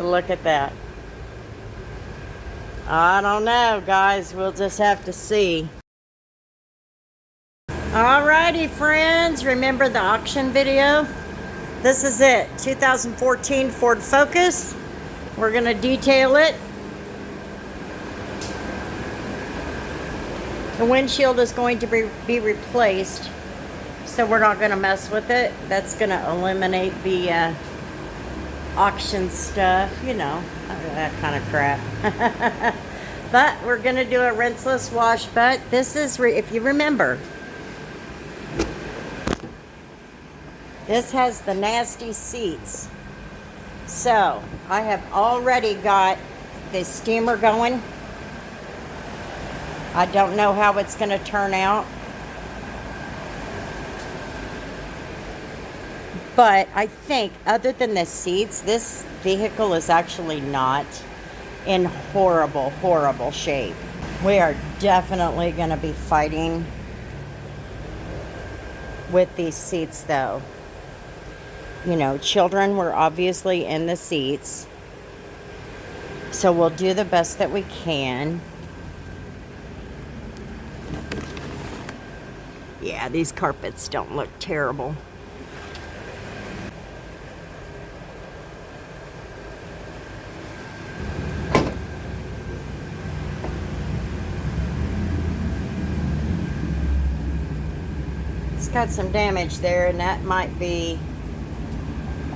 Look at that. I don't know, guys. We'll just have to see. Alrighty, friends. Remember the auction video? This is it. 2014 Ford Focus. We're going to detail it. The windshield is going to be replaced, so we're not going to mess with it. That's going to eliminate the auction stuff, you know, that kind of crap. But we're going to do a rinseless wash. But this is, if you remember, this has the nasty seats. So I have already got the steamer going. I don't know how it's going to turn out. But I think, other than the seats, this vehicle is actually not in horrible, horrible shape. We are definitely going to be fighting with these seats, though. You know, children were obviously in the seats. So we'll do the best that we can. Yeah, these carpets don't look terrible. It's got some damage there, and that might be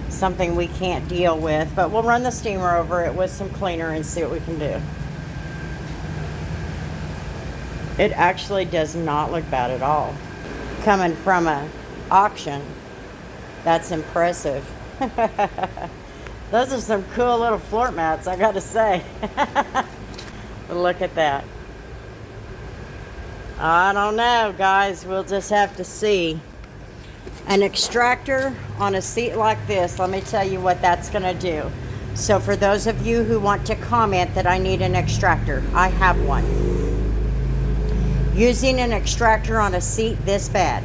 something we can't deal with, but we'll run the steamer over it with some cleaner and see what we can do. It actually does not look bad at all. Coming from an auction, that's impressive. Those are some cool little floor mats, I gotta say. Look at that. I don't know, guys. We'll just have to see. An extractor on a seat like this, let me tell you what that's gonna do. So for those of you who want to comment that I need an extractor, I have one. Using an extractor on a seat this bad,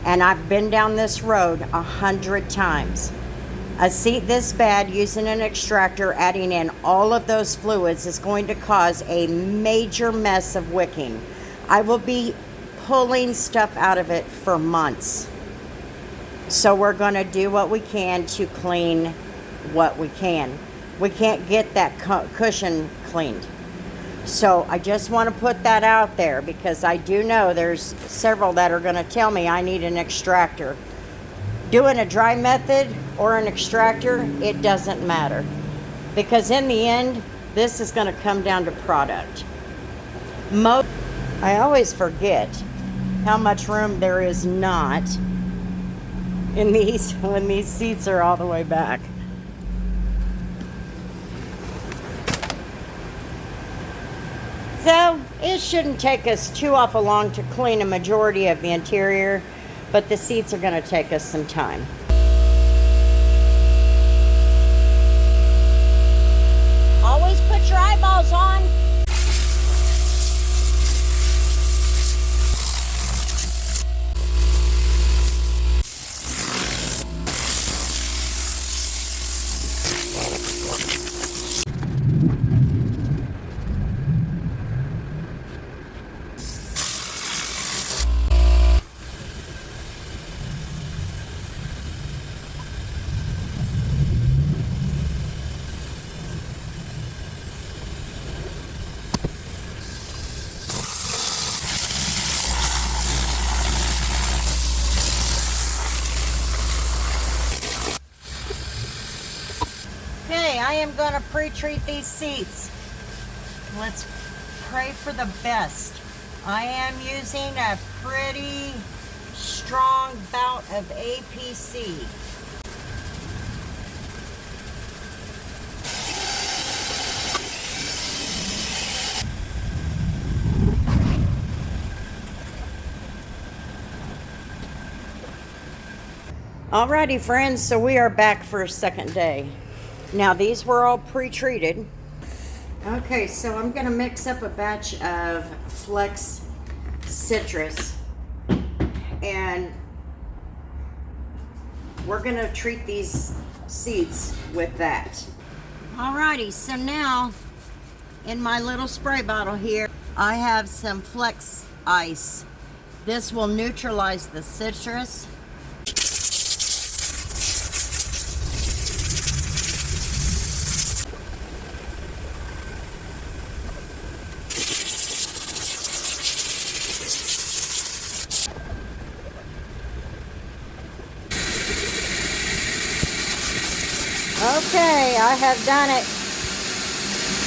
and I've been down this road 100 times. A seat this bad, using an extractor, adding in all of those fluids, is going to cause a major mess of wicking. I will be pulling stuff out of it for months. So we're going to do what we can to clean what we can. We can't get that cushion cleaned. So I just want to put that out there, because I do know there's several that are going to tell me I need an extractor. Doing a dry method or an extractor, it doesn't matter. Because in the end, this is going to come down to product. I always forget how much room there is not in these when these seats are all the way back. So it shouldn't take us too awful long to clean a majority of the interior, but the seats are going to take us some time. Always put your eyeballs on. I am going to pre-treat these seats. Let's pray for the best. I am using a pretty strong bout of APC. Alrighty, friends, so we are back for a second day. Now, these were all pre-treated. Okay, so I'm going to mix up a batch of Flex Citrus, and we're going to treat these seats with that. Alrighty, so now in my little spray bottle here, I have some Flex Ice. This will neutralize the citrus. Okay, I have done it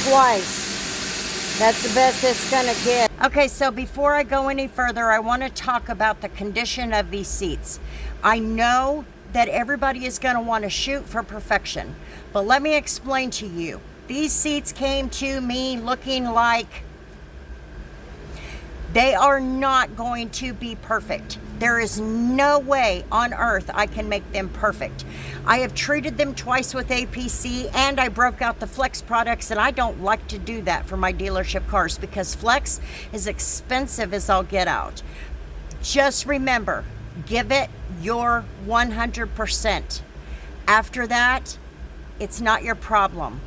twice. That's the best it's gonna get. Okay, so before I go any further, I want to talk about the condition of these seats. I know that everybody is gonna want to shoot for perfection, but let me explain to you. These seats came to me looking like they are not going to be perfect. There is no way on earth I can make them perfect. I have treated them twice with APC, and I broke out the Flex products, and I don't like to do that for my dealership cars because Flex is expensive as all get out. Just remember, give it your 100%. After that, it's not your problem.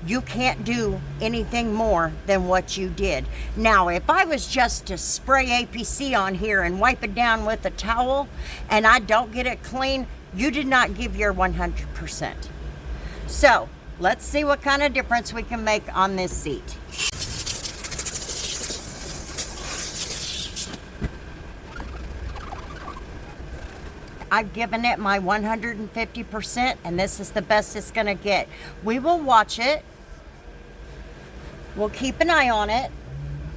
You can't do anything more than what you did. Now, if I was just to spray APC on here and wipe it down with a towel and I don't get it clean, you did not give your 100%. So, let's see what kind of difference we can make on this seat. I've given it my 150%, and this is the best it's gonna get. We will watch it. We'll keep an eye on it,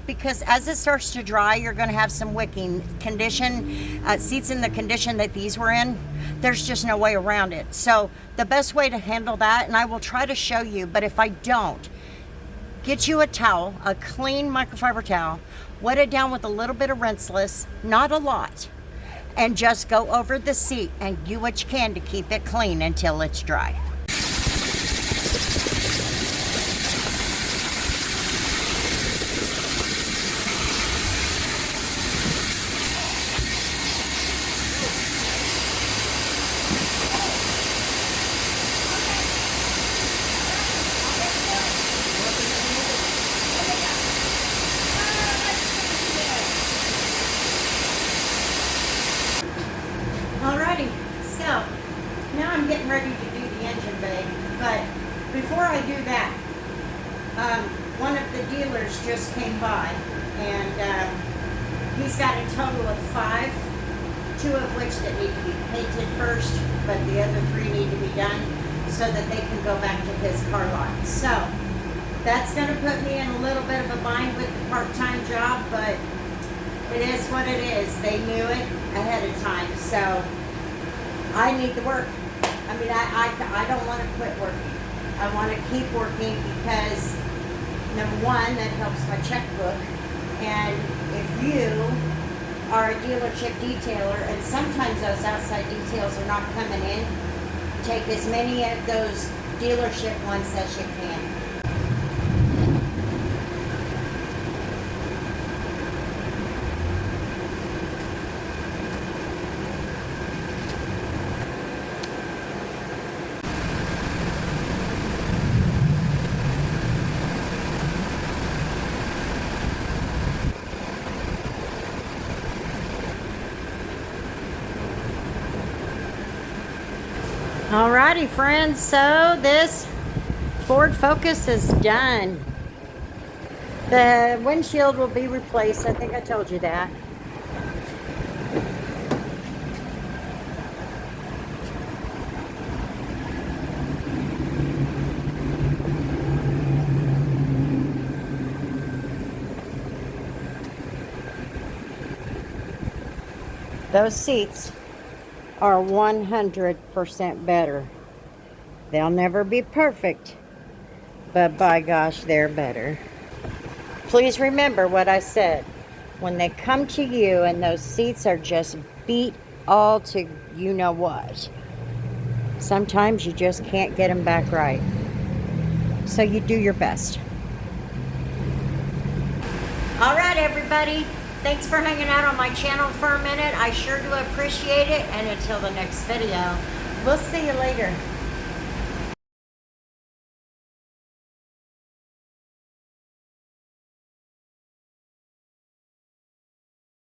because as it starts to dry, you're gonna have some wicking condition. Seats in the condition that these were in, there's just no way around it. So the best way to handle that, and I will try to show you, but if I don't, get you a towel, a clean microfiber towel, wet it down with a little bit of rinseless, not a lot, and just go over the seat and do what you can to keep it clean until it's dry. Alrighty, so now I'm getting ready to do the engine bay, but before I do that, one of the dealers just came by, and he's got a total of 5, 2 of which that need to be painted first, but the other 3 need to be done so that they can go back to his car lot. So that's going to put me in a little bit of a bind with the part-time job, but it is what it is. They knew it ahead of time, so I need the work. I mean, I don't want to quit working. I want to keep working because, number one, that helps my checkbook. And if you are a dealership detailer, and sometimes those outside details are not coming in, take as many of those dealership ones as you can. Alrighty, friends, so this Ford Focus is done. The windshield will be replaced. I think I told you that. Those seats are 100% better. They'll never be perfect, but by gosh, they're better. Please remember what I said. When they come to you and those seats are just beat all to you know what, sometimes you just can't get them back right. So you do your best. All right, everybody. Thanks for hanging out on my channel for a minute. I sure do appreciate it. And until the next video, we'll see you later.